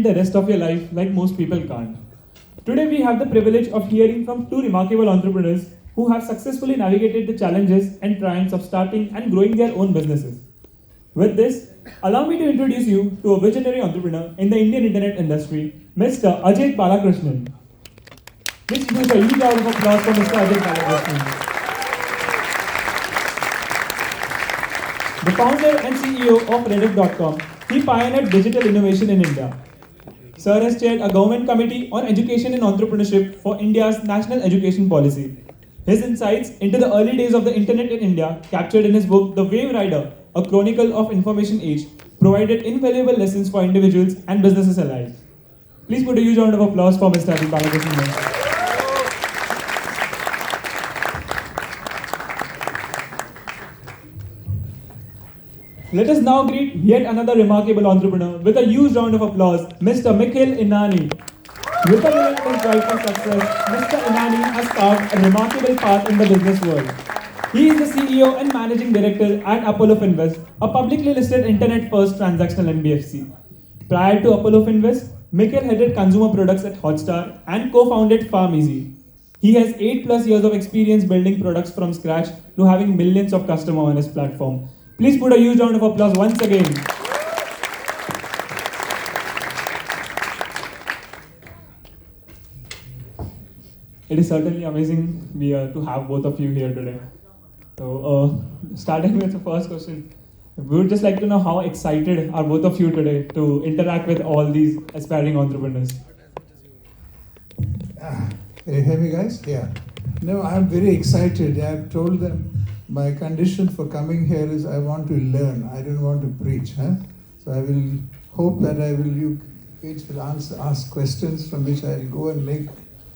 the rest of your life like most people can't. Today, we have the privilege of hearing from two remarkable entrepreneurs who have successfully navigated the challenges and triumphs of starting and growing their own businesses. With this, allow me to introduce you to a visionary entrepreneur in the Indian internet industry, Mr. Ajit Balakrishnan. Please give a huge round of applause for Mr. Ajit Balakrishnan. The founder and CEO of Reddit.com, he pioneered digital innovation in India. Sir has chaired a government committee on education and entrepreneurship for India's national education policy. His insights into the early days of the internet in India, captured in his book The Wave Rider, a chronicle of information age, provided invaluable lessons for individuals and businesses alike. Please put a huge round of applause for Mr. Ajit Balakrishnan. Let us now greet yet another remarkable entrepreneur with a huge round of applause, Mr. Nikhil Inani. With a relentless drive for success, Mr. Inani has carved a remarkable path in the business world. He is the CEO and Managing Director at Apollo Finvest, a publicly listed internet-first transactional NBFC. Prior to Apollo Finvest, Nikhil headed consumer products at Hotstar and co-founded PharmEasy. He has 8+ years of experience building products from scratch to having millions of customers on his platform. Please put a huge round of applause once again. It is certainly amazing to have both of you here today. So, starting with the first question, we would just like to know how excited are both of you today to interact with all these aspiring entrepreneurs. Can you hear me, guys? Yeah. No, I'm very excited. I've told them my condition for coming here is I want to learn. I don't want to preach. So I will hope that you each will ask questions from which I'll go and make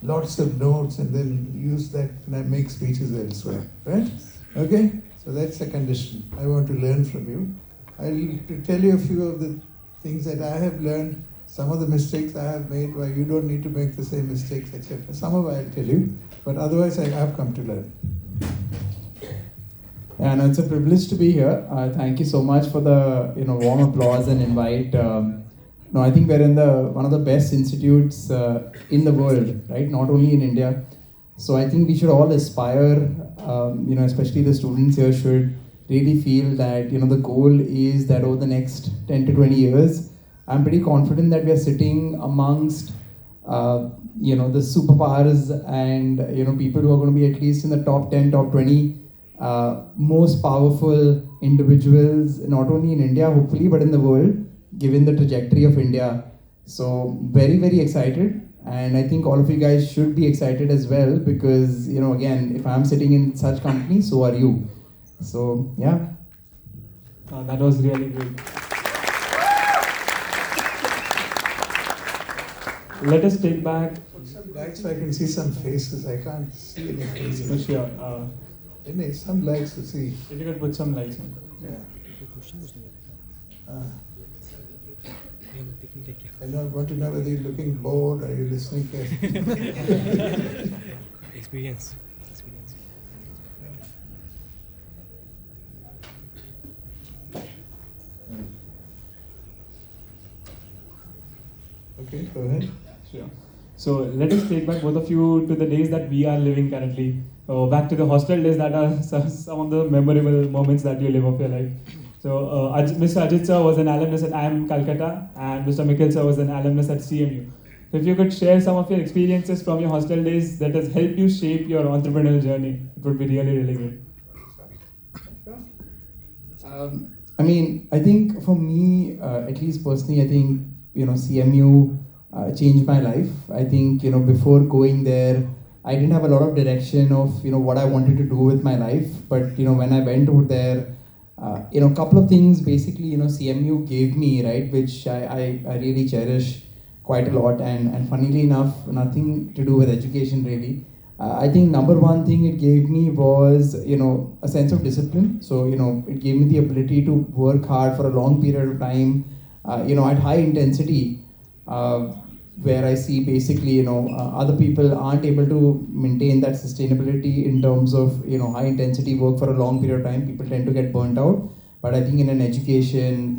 lots of notes and then use that when I make speeches elsewhere. Right? Okay? So that's the condition. I want to learn from you. I'll tell you a few of the things that I have learned, some of the mistakes I have made where you don't need to make the same mistakes, etc. Some of it I'll tell you, but otherwise I have come to learn. And it's a privilege to be here. Thank you so much for the warm applause and invite. I think we're in one of the best institutes in the world, right? Not only in India. So I think we should all aspire, especially the students here should really feel that the goal is that over the next 10 to 20 years, I'm pretty confident that we are sitting amongst the superpowers and people who are going to be at least in the top 10, top 20 most powerful individuals, not only in India, hopefully, but in the world, given the trajectory of India. So very, very excited. And I think all of you guys should be excited as well because, again, if I'm sitting in such company, so are you. So, yeah. That was really great. Let us take back. Put some lights so I can see some faces. I can't see any faces. For sure. Some lights to see. If you could put some lights on. Yeah. I don't want to know whether you're looking bored or you're listening carefully. Experience. Okay, go ahead. Sure. So let us take back both of you to the days that we are living currently. Back to the hostel days that are some of the memorable moments that you live of your life. So Mr. Ajit sir was an alumnus at IIM Calcutta and Mr. Nikhil sir was an alumnus at CMU. So if you could share some of your experiences from your hostel days that has helped you shape your entrepreneurial journey, it would be really, really great. I think for me, at least personally, I think, CMU changed my life. I think, before going there, I didn't have a lot of direction of, what I wanted to do with my life. But, when I went over there, a couple of things basically, CMU gave me, right, which I really cherish quite a lot. And funnily enough, nothing to do with education really. I think number one thing it gave me was, a sense of discipline. So, it gave me the ability to work hard for a long period of time, at high intensity. Where I see basically, other people aren't able to maintain that sustainability in terms of, high intensity work for a long period of time. People tend to get burnt out. But I think in an education,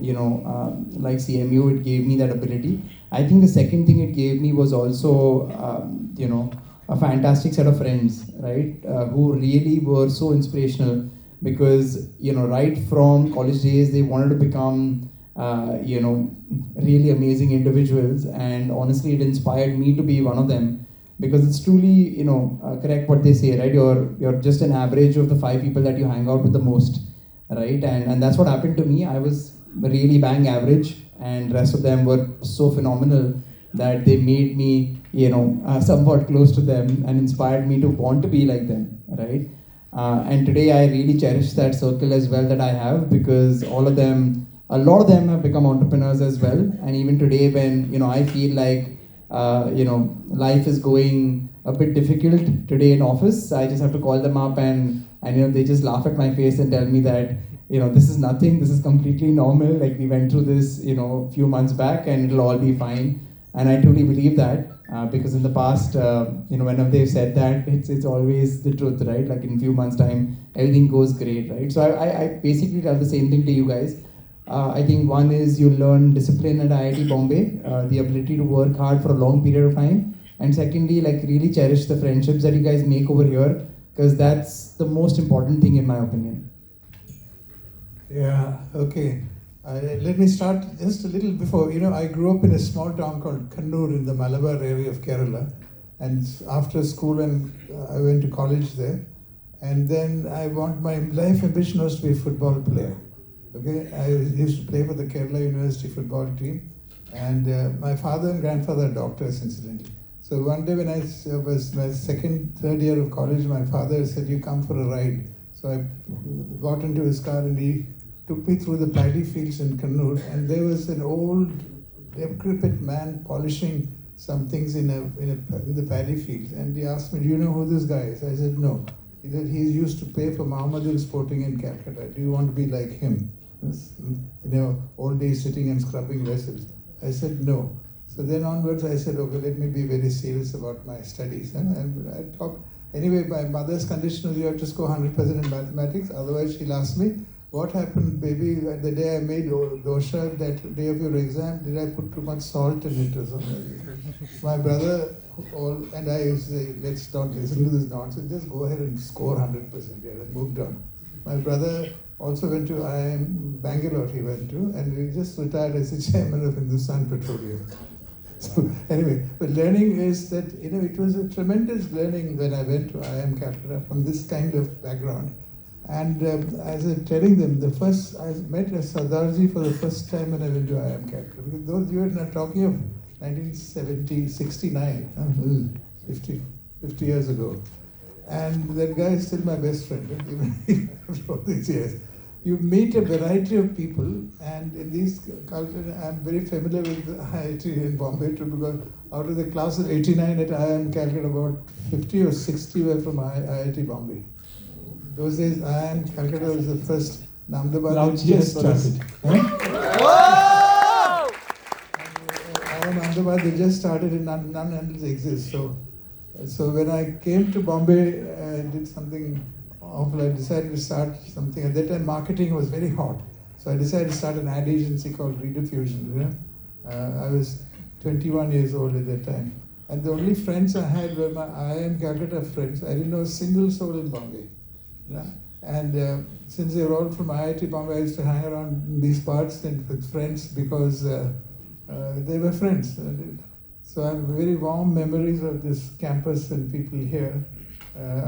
like CMU, it gave me that ability. I think the second thing it gave me was also, a fantastic set of friends, right? Who really were so inspirational because, right from college days, they wanted to become, really amazing individuals. And honestly, it inspired me to be one of them because it's truly, correct what they say, right? You're just an average of the 5 people that you hang out with the most, right? And that's what happened to me. I was really bang average, and rest of them were so phenomenal that they made me, somewhat close to them and inspired me to want to be like them, right? And today I really cherish that circle as well that I have because a lot of them have become entrepreneurs as well. And even today, when I feel like life is going a bit difficult today in office, I just have to call them up and they just laugh at my face and tell me that this is nothing, this is completely normal. Like we went through this few months back, and it'll all be fine. And I truly believe that because in the past, whenever they've said that, it's always the truth, right? Like in a few months' time, everything goes great, right? So I basically tell the same thing to you guys. I think one is you learn discipline at IIT Bombay, the ability to work hard for a long period of time, and secondly, like really cherish the friendships that you guys make over here because that's the most important thing in my opinion. Yeah, okay. Let me start just a little before. I grew up in a small town called Kannur in the Malabar area of Kerala. And after school, and I went to college there. And then my life ambition was to be a football player. Okay, I used to play for the Kerala University football team. And my father and grandfather are doctors, incidentally. So one day when I was my third year of college, my father said, "You come for a ride." So I got into his car and he took me through the paddy fields in Kannur, and there was an old, decrepit man polishing some things in the paddy fields. And he asked me, "Do you know who this guy is?" I said, "No." He said, "He used to play for Mohammedan Sporting in Calcutta. Do you want to be like him?" Yes. All day sitting and scrubbing vessels. I said, "No." So then onwards, I said, "Okay, let me be very serious about my studies." And I talked. Anyway, my mother's condition was you have to score 100% in mathematics. Otherwise, she'll ask me, "What happened, baby, the day I made dosha, that day of your exam, did I put too much salt in it or something?" My brother and I used to say, "Let's not listen to this nonsense, just go ahead and score 100%. Yeah, I moved on. My brother also went to IIM Bangalore, he went to, and he just retired as the chairman of Hindustan Petroleum. So anyway, but learning is that, it was a tremendous learning when I went to IIM Calcutta from this kind of background. And as I'm telling them, I met Sardarji for the first time when I went to IIM Calcutta. Because those you are talking of 1970, 69, 50 years ago. And that guy is still my best friend, even after all these years. You meet a variety of people, and in these cultures, I'm very familiar with the IIT in Bombay too, because out of the class of 89 at IIM Calcutta, about 50 or 60 were from IIT Bombay. Those days, IIM Calcutta was the first. Ahmedabad just started. IIM Ahmedabad, they just started, and none else exists. So when I came to Bombay, I did something awful. I decided to start something. At that time, marketing was very hot. So I decided to start an ad agency called Rediffusion. I was 21 years old at that time. And the only friends I had were my IIM Calcutta friends. I didn't know a single soul in Bombay. And since they were all from IIT Bombay, I used to hang around in these parts and with friends because they were friends. So I have very warm memories of this campus and people here.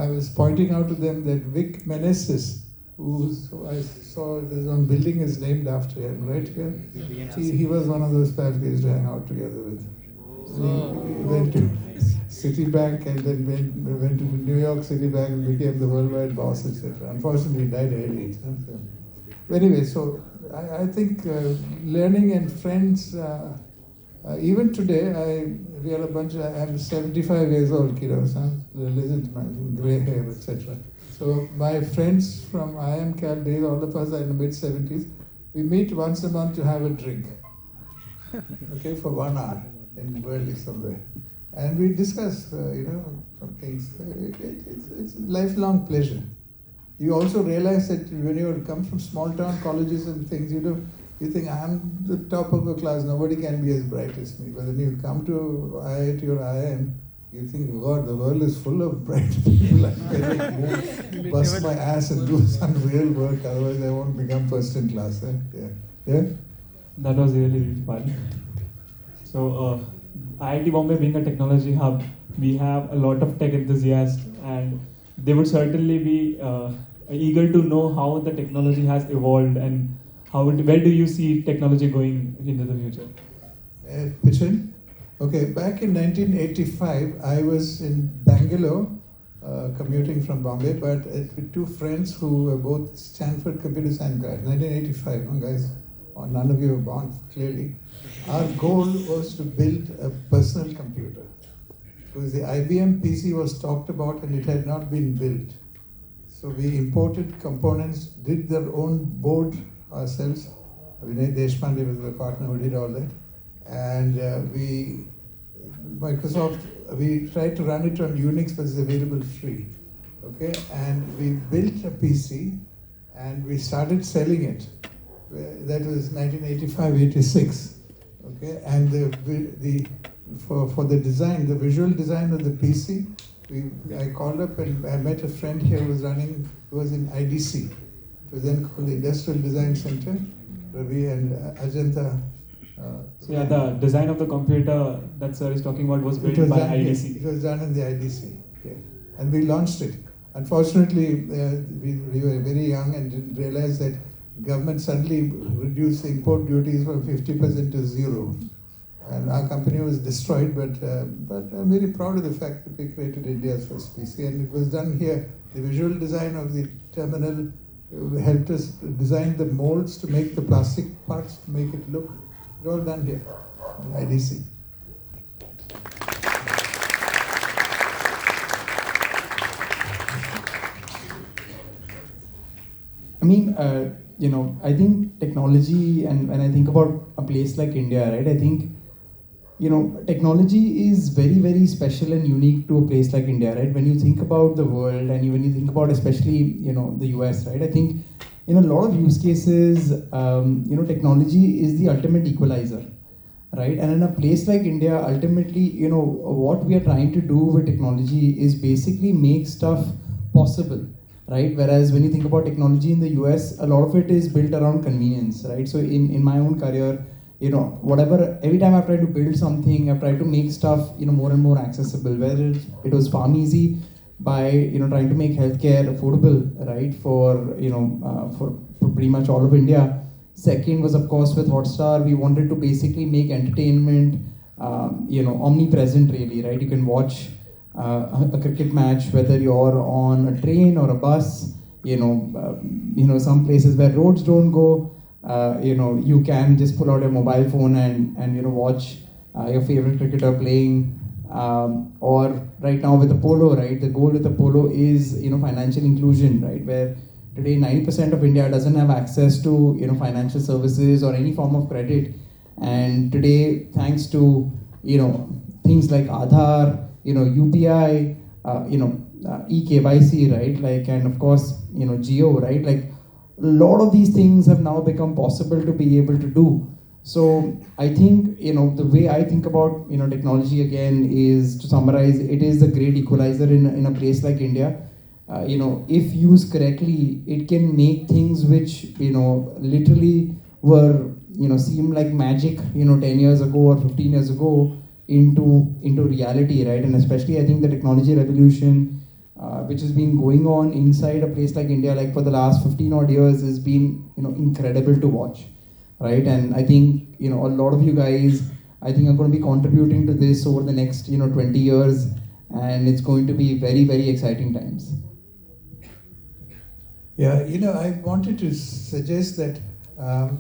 I was pointing out to them that Vic Meneses, who I saw his own building is named after him, right here. He was one of those pals we used to hang out together with. He went to Citibank and then went to New York Citibank and became the worldwide boss, etc. Unfortunately, he died early. Anyway, so I think learning and friends. Even today, we are a bunch. I'm 75 years old, kiddos. Listen to my grey hair, etc. So my friends from IIM Cal days, all of us are in the mid-70s. We meet once a month to have a drink. Okay, for 1 hour in Worldly somewhere, and we discuss, some things. It's a lifelong pleasure. you also realize that when you come from small town colleges and things, you think I'm the top of the class, nobody can be as bright as me. But then you come to IIT or IIM, you think, God, the world is full of bright people. I better bust my ass and do some real work, otherwise I won't become first in class. Yeah? That was really, really fun. So, IIT Bombay being a technology hub, we have a lot of tech enthusiasts, and they would certainly be eager to know how the technology has evolved and where do you see technology going into the future? Pitch in? Okay, back in 1985, I was in Bangalore, commuting from Bombay, but with two friends who were both Stanford computer science guys. 1985, guys, none of you were born, clearly. Our goal was to build a personal computer, because the IBM PC was talked about and it had not been built. So we imported components, did their own board ourselves. Vinay Deshpande was the partner who did all that. And we tried to run it on Unix, but it's available free. Okay, and we built a PC and we started selling it. That was 1985-86. Okay, and for the design, the visual design of the PC, I called up and I met a friend here who was in IDC. It was then called the Industrial Design Center. Ravi and Ajanta. So yeah, the design of the computer that sir is talking about was built by IDC. It was done in the IDC, yeah. And we launched it. Unfortunately, we were very young and didn't realize that government suddenly reduced import duties from 50% to 0. And our company was destroyed, but I'm very proud of the fact that we created India's first PC, and it was done here. The visual design of the terminal helped us design the molds to make the plastic parts, to make it look. It's all done here, IDC. I mean, I think technology, and when I think about a place like India, right, I think, technology is very, very special and unique to a place like India, right? When you think about the world and when you think about especially, the US, right? I think in a lot of use cases, technology is the ultimate equalizer, right? And in a place like India, ultimately, what we are trying to do with technology is basically make stuff possible, right? Whereas when you think about technology in the US, a lot of it is built around convenience, right? So in my own career, every time I've tried to build something, I've tried to make stuff, more and more accessible, whether it was farm easy by, trying to make healthcare affordable, right, for pretty much all of India. Second was, of course, with Hotstar, we wanted to basically make entertainment, omnipresent really, right? You can watch a cricket match, whether you're on a train or a bus, some places where roads don't go, you can just pull out your mobile phone and watch your favorite cricketer playing. Or right now with the polo, right? The goal with the polo is financial inclusion, right? Where today 90% of India doesn't have access to financial services or any form of credit, and today thanks to things like Aadhaar, UPI, eKYC, right? Like, and of course Geo, right? Like a lot of these things have now become possible to be able to do. So I think, the way I think about, technology again is, to summarize, it is the great equalizer in a place like India. If used correctly, it can make things which, literally were, seemed like magic, 10 years ago or 15 years ago into reality, right? And especially I think the technology revolution, which has been going on inside a place like India, like for the last 15 odd years, has been, incredible to watch. Right, and I think a lot of you guys, I think, are going to be contributing to this over the next 20 years, and it's going to be very, very exciting times. Yeah, I wanted to suggest that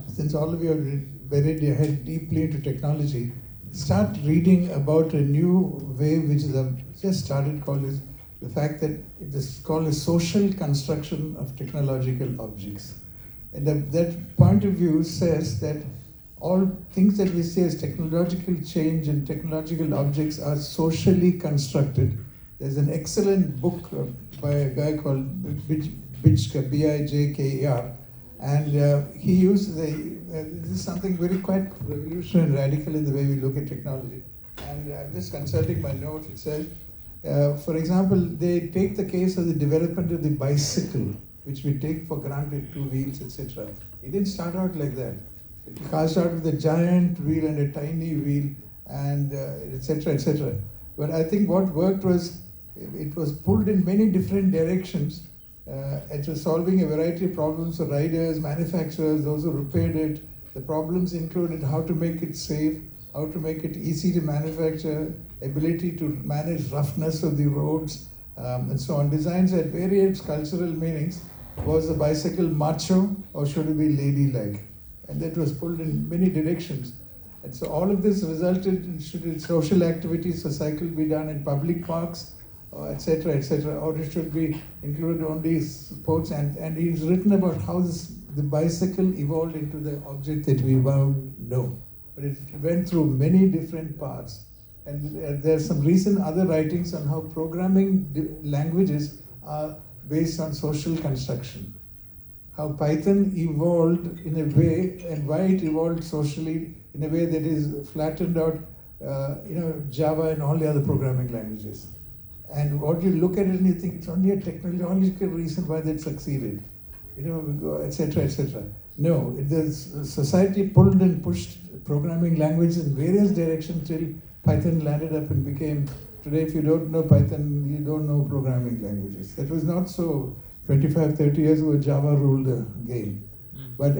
since all of you are buried your head deeply into technology, start reading about a new way which is just started, called is the fact that it is called a social construction of technological objects. And that point of view says that all things that we say as technological change and technological objects are socially constructed. There's an excellent book by a guy called Bijker, Bijker, and he used this is something very quite revolutionary and radical in the way we look at technology. And I'm just consulting my notes. It says, for example, they take the case of the development of the bicycle, which we take for granted, 2 wheels, etc. It didn't start out like that. It started out with a giant wheel and a tiny wheel, and etc., etc. But I think what worked was, it was pulled in many different directions. It was solving a variety of problems for riders, manufacturers, those who repaired it. The problems included how to make it safe, how to make it easy to manufacture, ability to manage roughness of the roads, and so on. Designs had various cultural meanings. Was the bicycle macho or should it be ladylike? And that was pulled in many directions. And so all of this resulted in, should social activities for cycle be done in public parks, etc., etc., or it should be included only sports. And he's written about how the bicycle evolved into the object that we now know. But it went through many different paths. And there's some recent other writings on how programming languages are based on social construction. How Python evolved in a way, and why it evolved socially in a way that is flattened out, Java and all the other programming languages. And what you look at it and you think it's only a technological reason why that succeeded, etc., etc. No, the society pulled and pushed programming languages in various directions till Python landed up and became, today if you don't know Python, you don't know programming languages. That was not so 25, 30 years ago. Java ruled the game. But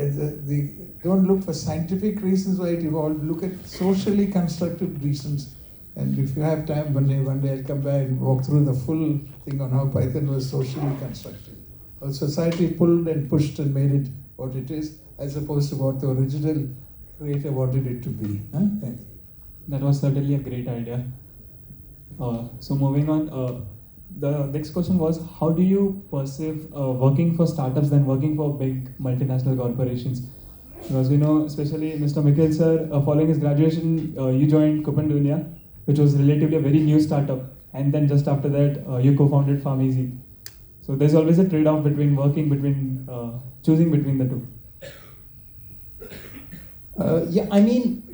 don't look for scientific reasons why it evolved, look at socially constructed reasons. And if you have time, one day I'll come back and walk through the full thing on how Python was socially constructed. How society pulled and pushed and made it what it is, as opposed to what the original creator wanted it to be. Thank you. That was certainly a great idea. So moving on, the next question was, how do you perceive working for startups than working for big multinational corporations? Because we know, especially Mr. Mikhil sir, following his graduation, you joined Coupon Dunia, which was relatively a very new startup, and then just after that, you co-founded PharmEasy. So there's always a trade-off between choosing between the two.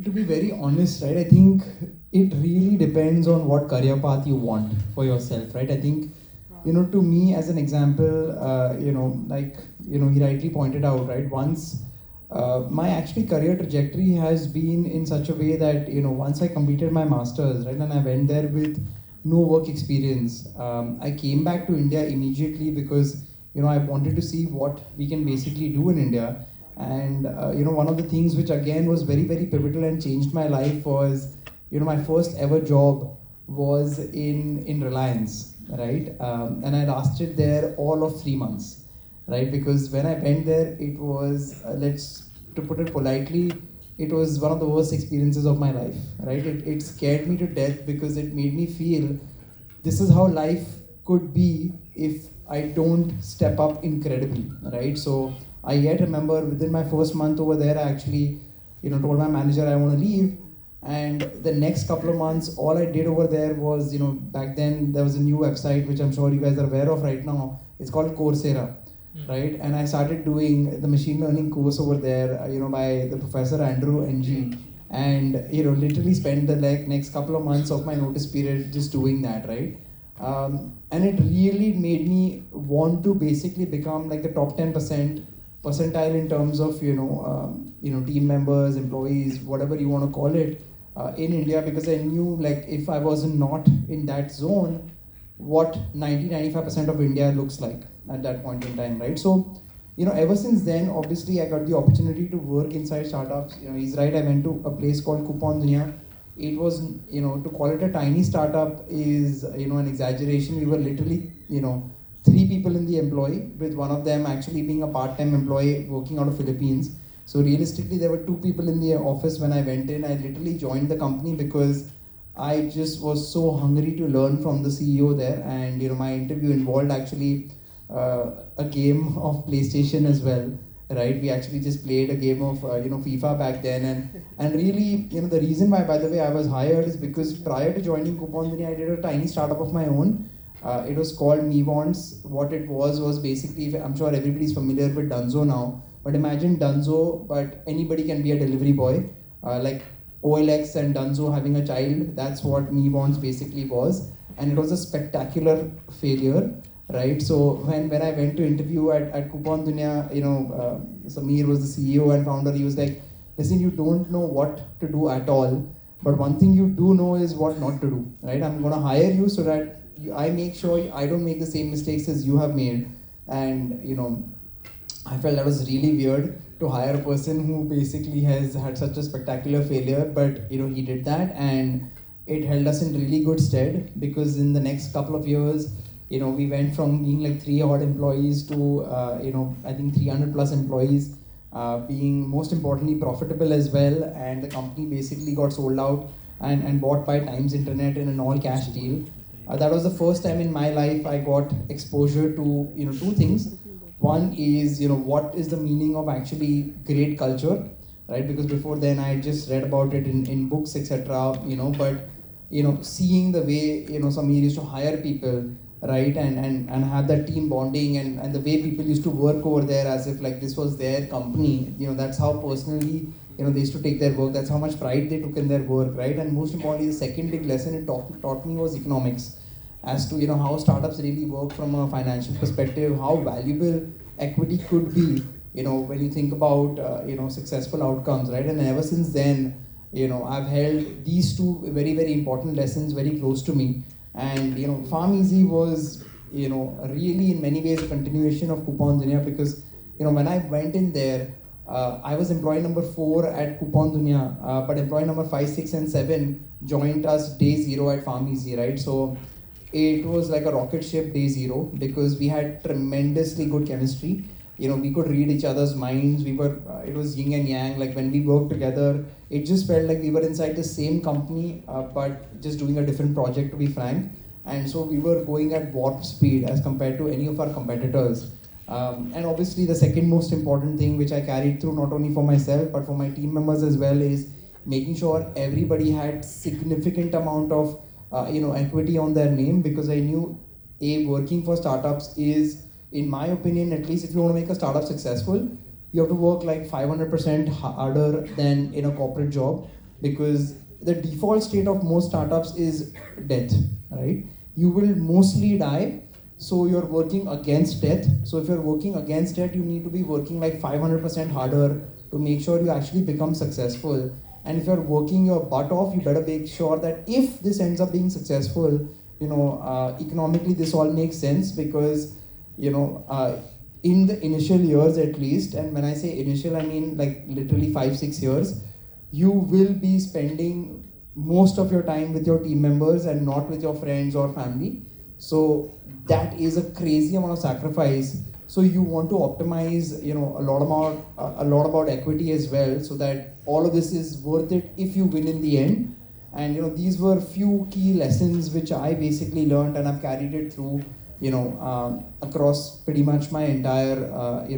To be very honest, right, I think it really depends on what career path you want for yourself, right? I think, to me, as an example, he rightly pointed out, right, once my actually career trajectory has been in such a way that, once I completed my master's, right, and I went there with no work experience, I came back to India immediately because, I wanted to see what we can basically do in India. And one of the things which again was very, very pivotal and changed my life was, my first ever job was in Reliance, right? And I lasted there all of 3 months, right? Because when I went there, it was, to put it politely, it was one of the worst experiences of my life, right? It scared me to death because it made me feel this is how life could be if I don't step up incredibly, right? So I yet remember within my first month over there, I actually, told my manager I want to leave. And the next couple of months, all I did over there was, back then there was a new website, which I'm sure you guys are aware of right now. It's called Coursera, right? And I started doing the machine learning course over there, by the professor Andrew NG. And, literally spent the next couple of months of my notice period just doing that, right? And it really made me want to basically become like the top 10% percentile in terms of team members, employees, whatever you want to call it, in India, because I knew if I was not in that zone, what 90-95% of India looks like at that point in time, right? So ever since then, obviously I got the opportunity to work inside startups. He's right, I went to a place called Coupon Dunia. It was, to call it a tiny startup is an exaggeration. We were literally 3 people in the employee, with one of them actually being a part-time employee working out of Philippines. So realistically, there were 2 people in the office when I went in. I literally joined the company because I just was so hungry to learn from the CEO there. And my interview involved actually a game of PlayStation as well, right? We actually just played a game of FIFA back then. And really, the reason why, by the way, I was hired is because prior to joining Coupon Dunia, I did a tiny startup of my own. It was called Me Wants. What it was basically, I'm sure everybody's familiar with Dunzo now, but imagine Dunzo, but anybody can be a delivery boy. Like OLX and Dunzo having a child, that's what Me Wants basically was. And it was a spectacular failure, right? So when I went to interview at Coupon Dunya, Samir was the CEO and founder. He was like, listen, you don't know what to do at all, but one thing you do know is what not to do, right? I'm gonna hire you so that I make sure I don't make the same mistakes as you have made. And I felt that was really weird to hire a person who basically has had such a spectacular failure, but he did that, and it held us in really good stead, because in the next couple of years, we went from being like 3 odd employees to I think 300 plus employees, being most importantly profitable as well, and the company basically got sold out and bought by Times Internet in an all cash deal. That was the first time in my life I got exposure to 2 things. One is what is the meaning of actually great culture, right? Because before then I just read about it in books, etc. But seeing the way Samir used to hire people, right, and have that team bonding, and the way people used to work over there as if like this was their company. That's how personally they used to take their work. That's how much pride they took in their work, right? And most importantly, the second big lesson it taught me was economics, as to how startups really work from a financial perspective, how valuable equity could be, when you think about successful outcomes, right? And ever since then, I've held these 2 very, very important lessons very close to me. And Farm Easy was really in many ways a continuation of Coupon Dunya, because when I went in there, I was employee number 4 at Coupon Dunya, but employee number 5, 6, and 7 joined us day 0 at Farm Easy, right? So it was like a rocket ship day 0, because we had tremendously good chemistry. We could read each other's minds. We were, it was yin and yang. Like when we worked together, it just felt like we were inside the same company, but just doing a different project, to be frank. And so we were going at warp speed as compared to any of our competitors. And obviously the second most important thing which I carried through, not only for myself, but for my team members as well, is making sure everybody had significant amount of equity on their name, because I knew working for startups is, in my opinion, at least if you want to make a startup successful, you have to work like 500% harder than in a corporate job, because the default state of most startups is death, right? You will mostly die, so you're working against death. So if you're working against death, you need to be working like 500% harder to make sure you actually become successful. And if you're working your butt off, you better make sure that if this ends up being successful, economically this all makes sense, because in the initial years at least, and when I say initial, I mean like literally 5-6 years, you will be spending most of your time with your team members and not with your friends or family. So that is a crazy amount of sacrifice. So you want to optimize, a lot about equity as well, so that all of this is worth it if you win in the end. And these were few key lessons which I basically learned, and I've carried it through, across pretty much my entire,